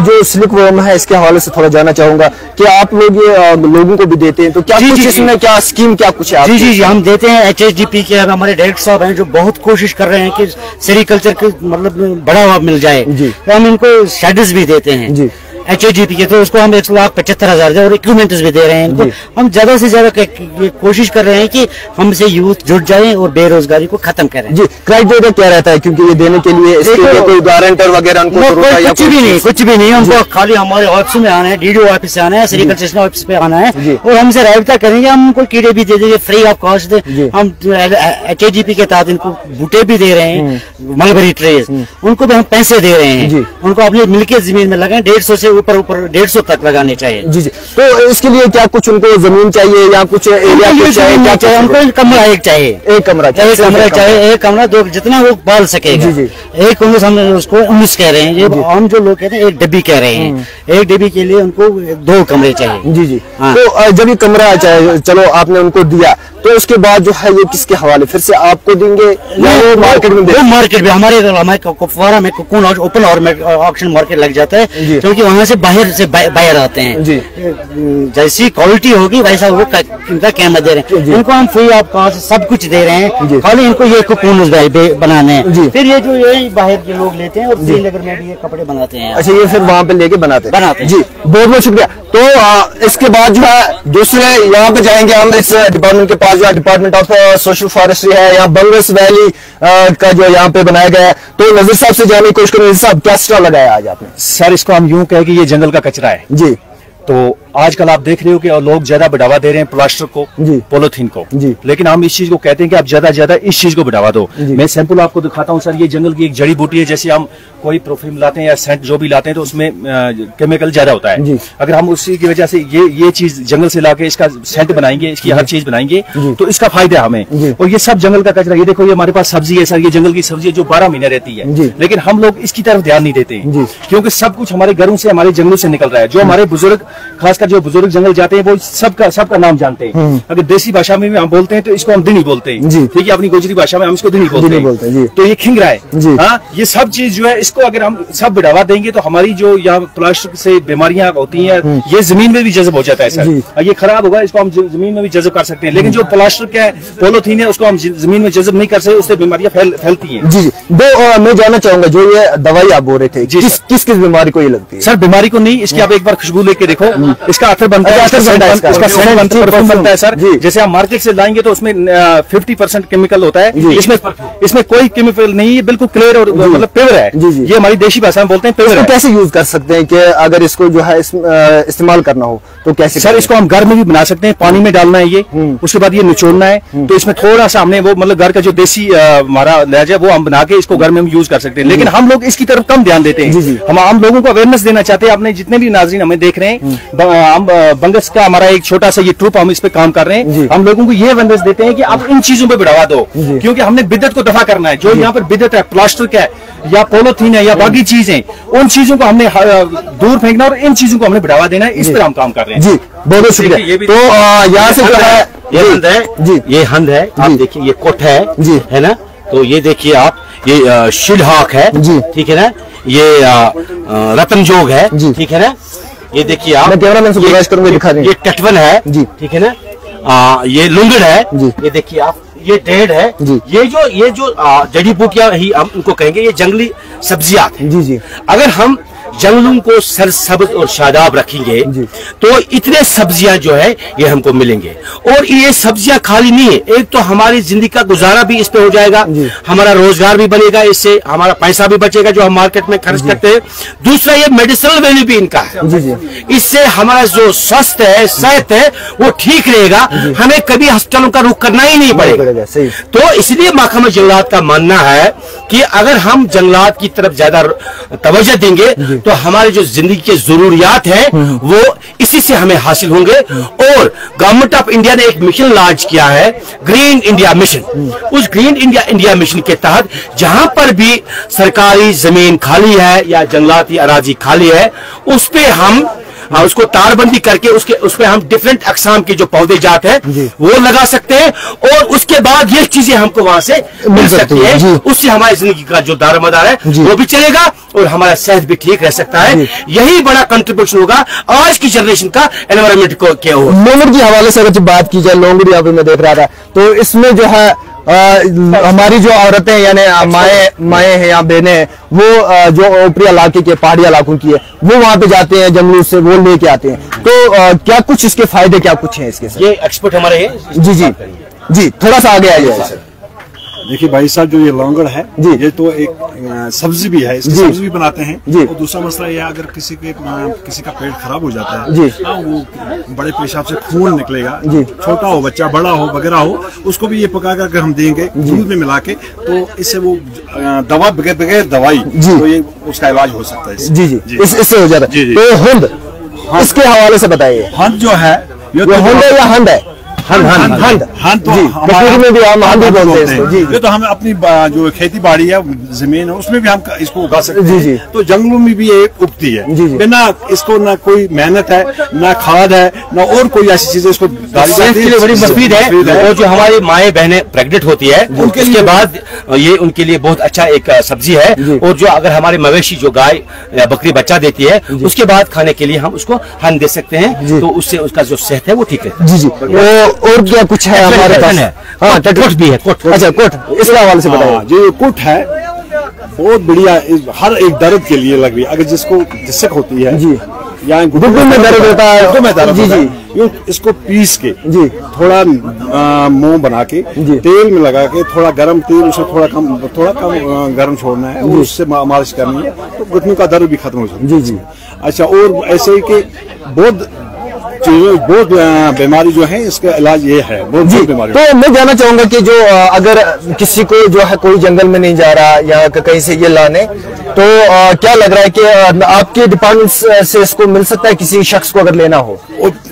S1: जो सिलिक वर्म है इसके हवाले से थोड़ा जानना चाहूंगा कि आप लोग ये लोगों को भी देते हैं, तो क्या कुछ इसमें क्या स्कीम क्या कुछ है?
S5: जी जी हम देते हैं। HSDP के हमारे डायरेक्टर साहब हैं जो बहुत कोशिश कर रहे हैं कि सेरिकल्चर के मतलब बढ़ावा मिल जाए, तो हम इनको शेड्स भी देते हैं जी HSDP के, तो उसको हम 1,75,000 और इक्विपमेंट्स भी दे रहे हैं इनको। हम ज्यादा से ज्यादा कोशिश कर रहे हैं कि हमसे यूथ जुड़ जाए और बेरोजगारी को खत्म करें जी।
S1: क्राइटेरिया क्या रहता है, क्योंकि ये देने के लिए कोई गारंटर वगैरह उनको
S5: कुछ भी नहीं हमको खाली हमारे ऑफिस में आना है, DDO ऑफिस से आना है, सेरिकल्चर ऑफिस पे आना है और हमसे राब्ता करेंगे। हम उनको कीड़े भी दे देंगे फ्री ऑफ कॉस्ट। हम HSDP के तहत इनको बूटे भी दे रहे हैं, मलबरी ट्रेज, उनको भी हम पैसे दे रहे हैं। उनको अपनी मिल्कियत जमीन में लगाए 150 से ऊपर 150 तक लगाने चाहिए जी जी।
S1: तो इसके लिए क्या कुछ उनको जमीन चाहिए या कुछ एरिया चाहिए? क्या चाहिए
S5: उनको? कमरा एक चाहिए,
S1: एक कमरा चाहिए,
S5: एक कमरा दो जितना वो पाल सकेगा जी। एक उन्नीस हम उसको 19 कह रहे हैं, ये आम जो लोग कहते हैं 1 डब्बी कह रहे हैं। 1 डब्बी के लिए उनको 2 कमरे चाहिए जी जी।
S1: तो जब ये कमरा चाहिए, चलो आपने उनको दिया, तो उसके बाद जो है ये किसके हवाले फिर से आपको देंगे या वो मार्केट में?
S5: वो मार्केट में हमारे कुपवारा में कोकून ओपन ऑक्शन मार्केट लग जाता है, क्योंकि वहाँ से बाहर से बाहर आते हैं जी। जैसी क्वालिटी होगी वैसा वो इनका कीमत दे रहे हैं। इनको हम फ्री ऑफ कॉस्ट सब कुछ दे रहे हैं, खाली इनको ये कोकून बनाने हैं। फिर ये जो ये बाहर के लोग लेते हैं और श्रीनगर में भी ये कपड़े बनाते हैं।
S1: अच्छा, ये फिर वहाँ पे लेके बनाते जी। बहुत बहुत शुक्रिया। तो इसके बाद जो है दूसरे यहाँ पे जाएंगे हम, इस डिपार्टमेंट के पास जो डिपार्टमेंट ऑफ सोशल फॉरेस्ट्री है, यहाँ बंगस वैली का जो यहाँ पे बनाया गया है। तो नजर साहब से जानने की कोशिश करें, नजर साहब क्या स्टॉल लगाया आज आपने?
S6: सर इसको हम यूं कहें कि ये जंगल का कचरा है
S1: जी।
S6: तो आजकल आप देख रहे हो कि लोग ज्यादा बढ़ावा दे रहे हैं प्लास्टर को, पॉलीथीन को, लेकिन हम इस चीज को कहते हैं कि आप ज्यादा ज्यादा इस चीज को बढ़ावा दो। मैं सैंपल आपको दिखाता हूँ सर, ये जंगल की एक जड़ी बूटी है, जैसे हम कोई परफ्यूम लाते हैं या सेंट जो भी लाते हैं तो उसमें केमिकल ज्यादा होता है। अगर हम उसी की वजह से ये चीज जंगल से लाके इसका सेंट बनाएंगे, इसकी हर चीज बनाएंगे तो इसका फायदा हमें। और ये सब जंगल का कचरा, ये देखो ये हमारे पास सब्जी है सर, ये जंगल की सब्जी है जो 12 महीने रहती है, लेकिन हम लोग इसकी तरफ ध्यान नहीं देते क्योंकि सब कुछ हमारे घरों से, हमारे जंगलों से निकल रहा है। जो हमारे बुजुर्ग, खासकर जो बुजुर्ग जंगल जाते हैं वो सबका नाम जानते हैं। अगर देसी भाषा में भी हम बोलते हैं तो इसको हम दिनी बोलते हैं, ठीक है, अपनी गोजरी भाषा में हम इसको दिनी बोलते हैं। तो ये खिंग रहा है। हाँ, ये सब चीज जो है इसको अगर हम सब बढ़ावा देंगे तो हमारी जो यहाँ प्लास्टिक से बीमारियां होती हैं ये जमीन में भी जज़ब हो जाता है सर। ये खराब होगा, इसको हम जमीन में भी जज़ब कर सकते हैं, लेकिन जो प्लास्टिक है, पॉलीथीन है, उसको हम जमीन में जज़ब नहीं कर सकते, उससे बीमारियां फैलती हैं।
S1: जी मैं जानना चाहूंगा, जो ये दवाई आप बोल रहे थे, किस किस बीमारी को ये लगती है?
S6: सर बीमारी को नहीं, इसकी आप एक बार खुशबू लेके देखो, इसका अतर बनता है, इसका सेंट परफ्यूम बनता है सर। जैसे आप मार्केट से लाएंगे तो उसमें 50% केमिकल होता है, इसमें कोई केमिकल नहीं है, बिल्कुल क्लियर और मतलब प्योर है। ये हमारी देशी भाषा में बोलते हैं प्योर है।
S1: कैसे यूज कर सकते हैं कि अगर इसको जो है इस्तेमाल करना हो तो कैसे?
S6: सर इसको हम घर में भी बना सकते हैं, पानी में डालना है ये, उसके बाद ये निचोड़ना है, तो इसमें थोड़ा सा हमने वो मतलब घर का जो देसी हमारा लहजा वो हम बना के इसको घर में यूज कर सकते हैं, लेकिन हम लोग इसकी तरफ कम ध्यान देते हैं। हम आम लोगों को अवेयरनेस देना चाहते हैं। आपने जितने भी नाज़रीन हमें देख रहे हैं, हम बंगस का हमारा एक छोटा सा ये ट्रूप, हम इस पे काम कर रहे हैं। हम लोगों को ये अवेयरनेस देते हैं कि आप इन चीजों पे बढ़ावा दो, क्योंकि हमने बिदत को दफा करना है। जो यहाँ पर बिदत है, प्लास्टिक है या पॉलीथीन है या बाकी चीजें, उन चीजों को हमने दूर फेंकना और इन चीजों को हमने बढ़ावा देना है। इस पर हम काम कर रहे हैं।
S1: जी बहुत बहुत शुक्रिया। तो यहाँ से जो है
S2: ये हंद है जी, ये हंद है, आप देखिए ये कोट है जी, है ना। तो ये देखिए आप, ये शिलहाक है जी, ठीक है ना, ये रतनजोग है जी, ठीक है ना। ये देखिए आप, मैं कैमरा मैन से गुजारिश करूंगा दिखा दें, ये टटवन है जी, ठीक है ना। ये लुंगड़ है जी, ये देखिए आप, ये टेढ़ है जी। ये जो जड़ी बूटियां ही हम उनको कहेंगे, ये जंगली सब्जियां जी जी। अगर हम जंगलों को सरसब्ज और शादाब रखेंगे तो इतने सब्जियां जो है ये हमको मिलेंगे। और ये सब्जियां खाली नहीं है, एक तो हमारी जिंदगी का गुजारा भी इस पे हो जाएगा, हमारा रोजगार भी बनेगा, इससे हमारा पैसा भी बचेगा जो हम मार्केट में खर्च करते हैं। दूसरा, ये मेडिसिनल वैल्यू भी इनका है, इससे हमारा जो स्वास्थ्य है, सेहत है, वो ठीक रहेगा, हमें कभी अस्पतालों का रुख करना ही नहीं पड़ेगा। तो इसलिए महकमा जंगलात का मानना है कि अगर हम जंगलात की तरफ ज्यादा तवज्जो देंगे तो हमारी जो जिंदगी के जरूरियात है वो इसी से हमें हासिल होंगे। और गवर्नमेंट ऑफ इंडिया ने एक मिशन लॉन्च किया है, ग्रीन इंडिया मिशन। उस ग्रीन इंडिया मिशन के तहत जहां पर भी सरकारी जमीन खाली है या जंगलाती अराजी खाली है, उस पे हम उसको तारबंदी करके उस पे हम डिफरेंट अकसाम के जो पौधे जात है वो लगा सकते हैं, और उसके बाद ये चीजें हमको वहां से मिल सकती है। उससे हमारी जिंदगी का जो दारोमदार है वो भी चलेगा और हमारा सेहत भी ठीक रह सकता है। यही बड़ा कंट्रीब्यूशन होगा आज की जनरेशन का एनवायरमेंट को क्या हो।
S1: लोंगड़ के हवाले से अगर बात की जाए, लोंगड़ यहाँ पे मैं देख रहा था, तो इसमें जो है हमारी जो औरतें यानी माए हैं या बहनें हैं, वो जो ऊपरी इलाके के पहाड़ी इलाकों की है, वो वहां पे जाते हैं, जंगलों से वो लेके आते हैं। तो क्या कुछ इसके फायदे क्या कुछ हैं इसके साथ?
S2: ये एक्सपर्ट हमारे हैं
S1: जी थोड़ा सा आगे आइए।
S7: देखिए भाई साहब, जो ये लौंगड़ है ये तो एक सब्जी भी है, इसकी सब्जी भी बनाते हैं। और दूसरा मसला यह, अगर किसी का पेट खराब हो जाता है, वो बड़े पेशाब से खून निकलेगा, छोटा हो बच्चा, बड़ा हो वगैरह हो, उसको भी ये पका कर हम देंगे दूध में मिला के, तो इससे वो दवा बगैर दवाई तो ये उसका इलाज हो सकता है।
S1: जी इससे हो जाता है। तो हंद, इसके हवाले से बताइए।
S7: हंद जो है,
S1: ये हंद है या हंद है?
S7: हंद तो
S1: में भी हम हंद बोलते हैं।
S7: ये तो हम अपनी जो खेती बाड़ी है, जमीन है, उसमें भी हम इसको उगा सकते हैं। तो जंगलों में भी ये उगती है, बिना इसको ना कोई मेहनत है, ना खाद है, ना और कोई ऐसी चीजें इसको
S2: सेहत के लिए बड़ी मुफीद है। और जो हमारी माएँ बहनें प्रेग्नेंट होती है उसके बाद ये उनके लिए बहुत अच्छा एक सब्जी है। और जो अगर हमारे मवेशी जो गाय या बकरी बच्चा देती है, उसके बाद खाने के लिए हम उसको हंद दे सकते हैं, तो उससे उसका जो सेहत है वो ठीक है।
S1: और क्या कुछ है हमारे पास?
S2: हाँ, कोट भी है। कोट,
S1: अच्छा कोट, इसके हवाले से बताइए।
S7: जो कोट है बहुत बढ़िया, हर एक दर्द के लिए लग रही है। अगर जिसको डिस्क होती है जी, या
S1: घुटनों में दर्द होता है
S7: जी, इसको पीस के जी, थोड़ा मोम बना के तेल में लगा के, थोड़ा गर्म तेल, उसे थोड़ा कम गर्म छोड़ना है, और उससे मालिश करनी है, तो घुटनों का दर्द भी खत्म हो जाता है।
S1: जी।
S7: अच्छा, और ऐसे ही कि बहुत बहुत बीमारी जो है इसका इलाज ये है, बहुत बीमारी।
S1: तो मैं जानना चाहूंगा कि जो अगर किसी को जो है कोई जंगल में नहीं जा रहा या कहीं से ये लाने, तो क्या लग रहा है कि आपके डिपार्टमेंट से इसको मिल सकता है किसी शख्स को अगर लेना हो?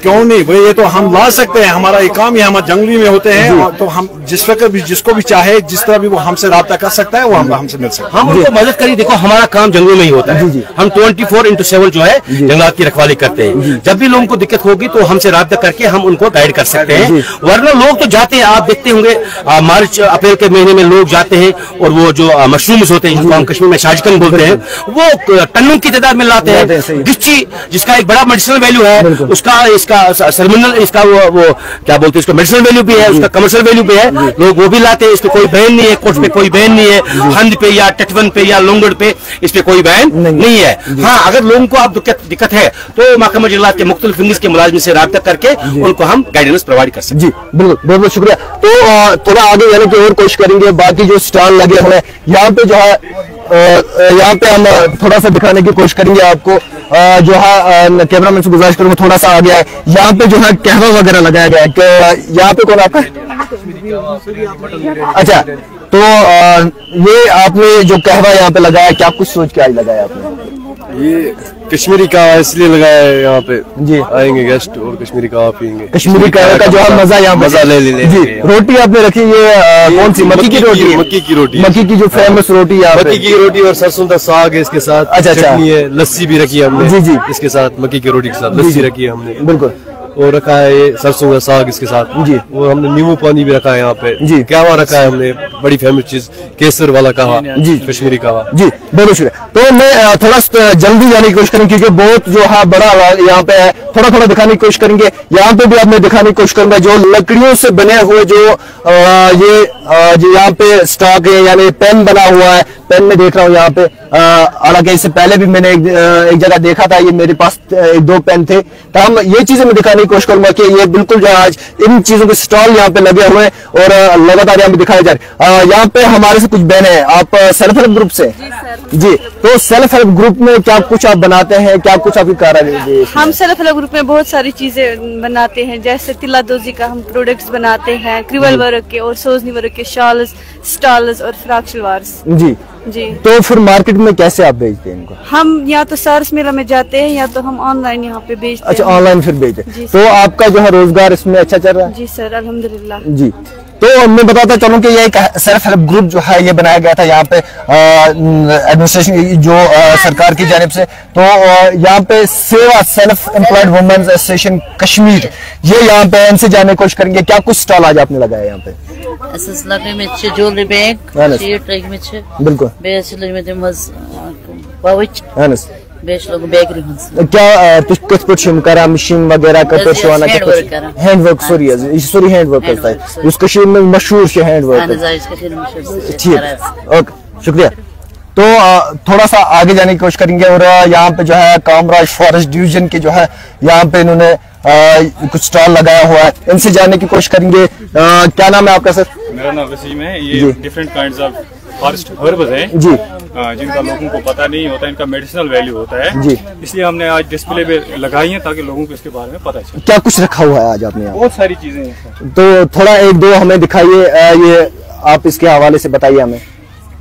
S7: क्यों नहीं भाई, ये तो हम ला सकते हैं, हमारा ये काम ही, हम जंगली में होते हैं, तो हम जिस वक्त भी जिसको भी चाहे जिस तरह भी वो हमसे राब्ता कर सकता है, वो हमसे मिल सकता है।
S2: हम उनको मदद करिए। देखो हमारा काम जंगलों में ही होता है, हम 24/7 जो है जंगलात की रखवाली करते हैं। जब भी लोगों को दिक्कत होगी तो हमसे राब्ता करके हम उनको गाइड कर सकते हैं, वरना लोग तो जाते हैं, आप देखते होंगे मार्च अप्रैल के महीने में लोग जाते हैं और वो जो मशरूम्स होते हैं जिनको हम कश्मीर में शाजकन बोलते हैं, वो टनों की तादाद में लाते हैं। गिच्ची जिसका एक बड़ा मेडिसिनल वैल्यू है, उसका इसका सर्मिनल इसका वो क्या बोलते हैं, उसका मेडिसिनल वैल्यू भी है, उसका कमर्शियल वैल्यू भी है, लोग वो भी लाते हैं। इसको कोई बैन नहीं है, कोर्ट पे कोई बैन नहीं है, हंद पे या टटवन पे या लोंगड़ पे इस पे कोई बैन नहीं है। हाँ, अगर लोगों को आप दिक्कत है तो महकमा जंगलात के मुख्तलिफ विंग्स के मुलाजिम से राब्ता करके उनको हम गाइडेंस प्रोवाइड कर सकते हैं।
S1: जी बिल्कुल, बहुत बहुत शुक्रिया। तो थोड़ा आगे जाने की और कोशिश करेंगे। बाकी जो स्टॉल लगे हुए हैं यहाँ पे जो है, यहाँ पे हम थोड़ा सा दिखाने की कोशिश करेंगे आपको। जो है कैमरामैन से गुजारिश करूंगा थोड़ा सा आ गया है, यहाँ पे जो है कहवा वगैरह लगाया गया है कि यहाँ पे कौन आपका? अच्छा, तो ये आपने जो कहवा यहाँ पे लगाया, क्या कुछ सोच के आज लगाया आपने?
S4: ये कश्मीरी कहवा इसलिए लगाया है, यहाँ पे जी आएंगे गेस्ट और कश्मीरी कहवा पियेंगे।
S1: कश्मीरी कहवे का जो है मजा यहाँ मजा ले जी। रोटी आपने रखी, ये कौन सी? मक्की की रोटी?
S4: मक्की की रोटी,
S1: मक्की की जो फेमस रोटी है,
S4: मक्की की रोटी और सरसों का साग है इसके साथ।
S1: अच्छा,
S4: चटनी है, लस्सी भी रखी है हमने।
S1: जी जी,
S4: इसके साथ मक्की की रोटी के साथ लस्सी रखी है हमने,
S1: बिल्कुल।
S4: और रखा है ये सरसों का साग इसके साथ जी, और हमने नींबू पानी भी रखा है यहाँ पे जी। कहवा रखा है हमने, बड़ी फेमस चीज केसर वाला कहवा जी, कश्मीरी कहवा जी। बहुत शुक्रिया। तो मैं थोड़ा जल्दी जाने की कोशिश करूँ क्योंकि बहुत जो है बड़ा यहाँ पे है, थोड़ा थोड़ा दिखाने की कोशिश करेंगे। यहाँ पे भी आपने दिखाने की कोशिश करूंगा जो लकड़ियों से बने हुए जो ये जो यहाँ पे स्टॉक है, यानी पेन बना हुआ है। पेन में देख रहा हूँ यहाँ पे, हालांकि इससे पहले भी मैंने एक जगह देखा था, ये मेरे पास 1-2 पेन थे। तो हम ये चीजें मैं दिखाने की कोशिश करूंगा कि ये बिल्कुल जो आज इन चीजों के स्टॉल यहाँ पे लगे हुए हैं और लगातार यहाँ पे दिखाए जा रहे। यहाँ पे हमारे से कुछ बहनें हैं, आप सेल्फ हेल्प ग्रुप से? जी, तो सेल्फ हेल्प ग्रुप में क्या कुछ आप बनाते हैं, क्या कुछ आपकी कार्य?
S8: हम सेल्फ हेल्प ग्रुप में बहुत सारी चीजें बनाते हैं, जैसे तिल्ला दोजी का हम प्रोडक्ट्स बनाते हैं, क्रिवल वर्क के और सोजनी वर्क के शॉल्स, स्टॉल्स और फ्रॉक शलवार्स। जी जी। तो फिर मार्केट में कैसे आप बेचते हैं इनको? हम या तो सारस मेला में जाते हैं या तो हम ऑनलाइन यहाँ पे बेचते हैं। अच्छा, ऑनलाइन फिर बेचते हैं। तो आपका जो है रोजगार इसमें अच्छा चल रहा है? जी सर, अल्हम्दुलिल्लाह जी। तो मैं बताता चलूं कि ये एक सेल्फ हेल्प ग्रुप जो है ये बनाया गया था यहाँ पे एडमिनिस्ट्रेशन जो सरकार की जानिब से। तो यहाँ पे सेवा self employed women's association Kashmir, ये यहाँ पे इनसे जानने की कोशिश करेंगे क्या कुछ स्टॉल आज आपने लगाया यहाँ पे?
S9: ज्वेलरी बैग बिल्कुल
S1: क्या कुछ मशीन वगैरह का hand work sorry hand work करता है उस कश्मीर में मशहूर से हैंड वर्क। ठीक, ओके, शुक्रिया। तो थोड़ा सा आगे जाने की कोशिश करेंगे और यहाँ पे जो है कामराज फॉरेस्ट डिवीजन के जो है यहाँ पे इन्होंने कुछ स्टॉल लगाया हुआ है, इनसे जानने की कोशिश करेंगे। क्या नाम है आपका सर?
S10: मेरा नाम वसीम है। ये different kinds of forest herbs हैं जी, जिनका लोगों को पता नहीं होता, इनका मेडिसिनल वैल्यू होता है जी, इसलिए हमने आज डिस्प्ले पे लगाई है ताकि लोगों को इसके बारे में पता चले।
S1: क्या कुछ रखा हुआ है आज आपने?
S10: बहुत सारी चीजें हैं,
S1: तो थोड़ा 1-2 हमें दिखाइए, ये आप इसके हवाले से बताइए हमें।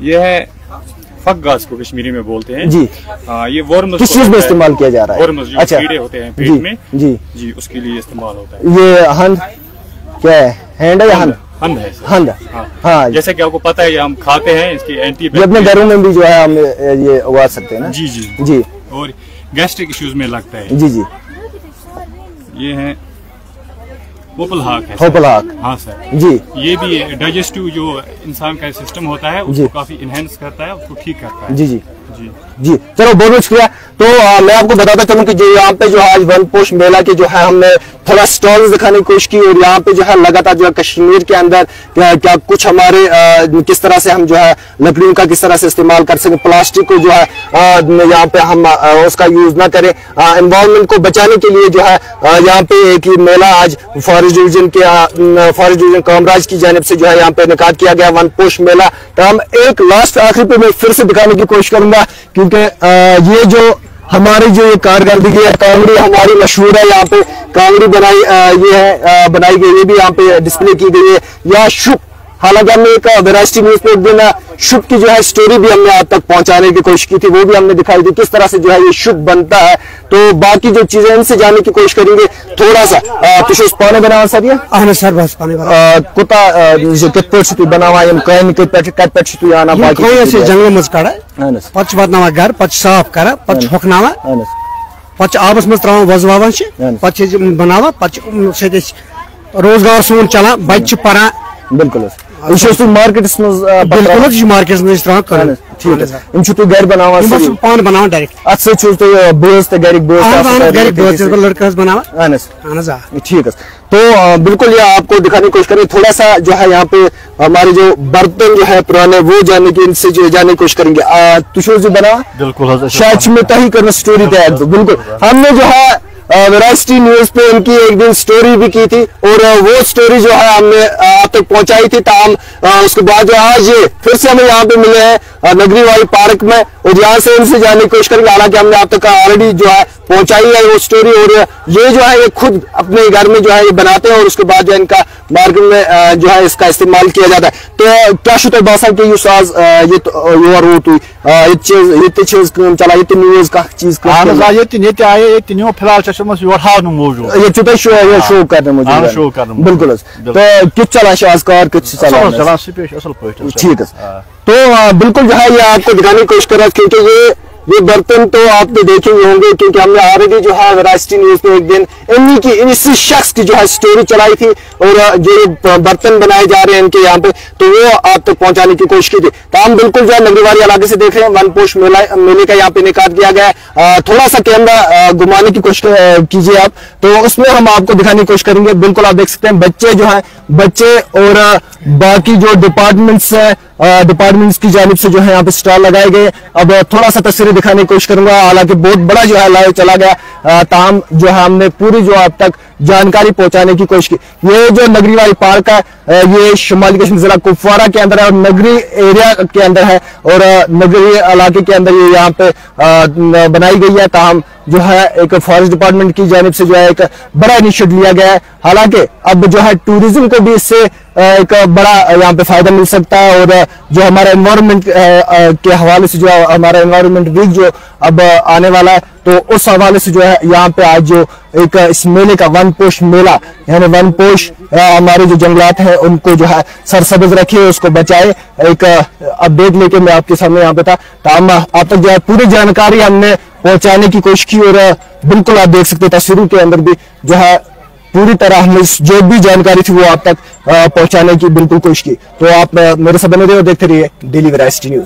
S10: ये है फक घास को कश्मीरी में बोलते हैं
S1: जी।
S10: ये वर्म्स
S1: किस चीज में इस्तेमाल किया जा रहा है?
S10: वर्म्स जो कीड़े होते हैं पेट में
S1: जी
S10: जी, उसके लिए इस्तेमाल होता है।
S1: ये हंद क्या है? हैंड है या हंद?
S10: हंद है।
S1: हंद, हाँ।
S10: जैसे कि आपको पता है ये हम खाते हैं, इसकी एंटी
S1: अपने घरों में भी जो है हम ये उगा सकते हैं ना?
S10: जी जी
S1: जी।
S10: और गैस्ट्रिक इश्यूज में लगता है
S1: जी जी।
S10: ये है होपल हाक है।
S1: होपल हाक,
S10: हाँ सर
S1: जी।
S10: ये भी डाइजेस्टिव जो इंसान का सिस्टम होता है उसको काफी इनहेंस करता है, उसको ठीक करता है।
S1: जी जी
S10: जी
S1: जी। चलो बहुत बहुत शुक्रिया। तो मैं आपको बताता चलूं कि जो यहाँ पे जो आज वन पोस्ट मेला के जो है हमने थोड़ा स्टॉल दिखाने की कोशिश की और यहाँ पे जो है लगातार जो है कश्मीर के अंदर क्या कुछ हमारे किस तरह से हम जो है लकड़ियों का किस तरह से इस्तेमाल कर सकें, प्लास्टिक को जो है यहाँ पे हम उसका यूज ना करें, एनवायरमेंट को बचाने के लिए जो है यहाँ पे एक मेला आज फॉरेस्ट डिवीजन कामराज की जानिब से जो है यहाँ पे इनेकाद किया गया वन पोस्ट मेला। तो हम एक लास्ट आखिरी पे मैं फिर से दिखाने की कोशिश करूंगा क्योंकि ये जो हमारी जो ये कारकर्दगी है, कांगड़ी हमारी मशहूर है, यहाँ पे कांगड़ी बनाई बनाई गई है, भी यहाँ पे डिस्प्ले की गई है। या शुभ, हालांकि हमने एक वेराइटी न्यूज पे एक दिन शुभ की जो है स्टोरी भी हमने आज तक पहुंचाने की कोशिश की थी, वो भी हमने दिखाई थी किस तरह से जो है ये शुभ बनता है। तो बाकी जो चीजें इनसे जानने की कोशिश करेंगे थोड़ा सा। तुझे पाने बनावा सर ये
S11: अहन सर बस पाने
S1: कुता जो कित पे बनावा यम कहीं कत पे तु आना बाकी
S11: कोई ऐसे जंगल मज कड़ा पच वतनावा घर पच साफ करा पच होकनावा पच आबस मज त्रावा वजवावन पच बनावा पच रोजगार सोन चला बच परा
S1: बिल्कुल मार्केट
S11: बिल्कुल मार्केट में
S1: ठीक है इन तु घर बनावा
S11: पान बनावा डायरेक्ट
S1: अत से बोस ते गरिक बोस
S11: लड़का बनावा
S1: ठीक है। तो बिल्कुल ये आपको दिखाने की कोशिश करें, थोड़ा सा जो है यहाँ पे हमारे जो बर्तन जो है पुराने वो जानने की, इनसे जो जानने की कोशिश करेंगे। तुषो जी बना
S2: बिल्कुल
S1: शायद में तही करना स्टोरी तैयार बिल्कुल हमने जो है वेराइटी न्यूज पे इनकी एक दिन स्टोरी भी की थी और वो स्टोरी जो है हमने आप तक पहुंचाई थी। ताम उसके बाद जो आज ये फिर से हमें यहाँ पे मिले हैं नगरी वाली पार्क में और यहाँ से इनसे जानने की कोशिश करेंगे। हालांकि हमने आप तक ऑलरेडी जो है पहुंचाई है वो स्टोरी, और ये जो है ये खुद अपने घर में जो है ये बनाते हैं और उसके बाद जो इनका मार्केट में जो है इसका इस्तेमाल किया जाता है। तो क्या शुरू बासा कि युस आज ये योर रूट ये चीज चला ये न्यूज का चीज
S2: ये फिलहाल
S1: ये चुटे शो करने मुझे
S2: शो करने
S1: बिल्कुल। तो किस चला आज कार किस चला ठीक है। तो बिल्कुल जो है ये आपको दिखाने की कोशिश कर रहा है, क्योंकि ये बर्तन तो आपने देखे ही होंगे, क्योंकि हमने ऑलरेडी जो है वेराइटी न्यूज पे एक दिन इन्हीं की इसी शख्स की जो है स्टोरी चलाई थी और जो बर्तन बनाए जा रहे हैं इनके यहाँ पे, तो वो आप तक पहुंचाने की कोशिश की थी। तो हम बिल्कुल जो है नगरीवाड़ी इलाके से देख रहे हैं, वन पोस्ट मेले का यहाँ पे इनेकाद किया गया है। थोड़ा सा कैमरा घुमाने की कोशिश कीजिए आप, तो उसमें हम आपको दिखाने की कोशिश करेंगे। बिल्कुल आप देख सकते हैं बच्चे जो है बच्चे और बाकी जो डिपार्टमेंट्स की जानिब से जो है यहाँ पे स्टॉल लगाए गए। अब थोड़ा सा तस्वीरें दिखाने की कोशिश करूंगा, हालांकि बहुत बड़ा जो है लाइव चला गया, ताम जो है हमने पूरी जो अब तक जानकारी पहुंचाने की कोशिश की। ये जो नगरीवाड़ी पार्क है ये शुमाली कश्मीर जिला कुपवारा के अंदर है और नगरी एरिया के अंदर है और नगरी इलाके के अंदर ये यहाँ पे बनाई गई है। ताम जो है एक फॉरेस्ट डिपार्टमेंट की जानिब से जो है एक बड़ा इनिशिएटिव लिया गया है। हालांकि अब जो है टूरिज्म को भी इससे एक बड़ा यहाँ पे फायदा मिल सकता है और जो हमारा एनवायरनमेंट के हवाले से जो हमारा एनवायरनमेंट वीक जो अब आने वाला है, तो उस हवाले से जो है यहाँ पे आज जो एक इस मेले का वन पोस्ट मेला, यानी वन पोस्ट हमारे जो जंगलात हैं उनको जो है सरसब्ज रखे, उसको बचाए, एक अपडेट लेके मैं आपके सामने यहाँ पे था। तो हम आप तक जो है पूरी जानकारी हमने पहुंचाने की कोशिश की और बिल्कुल आप देख सकते तस्वीरों के अंदर भी जो है पूरी तरह हमने जो भी जानकारी थी वो आप तक पहुंचाने की बिल्कुल कोशिश की। तो आप मेरे साथ बने रहिए और देखते रहिए डेली वेराइटी न्यूज।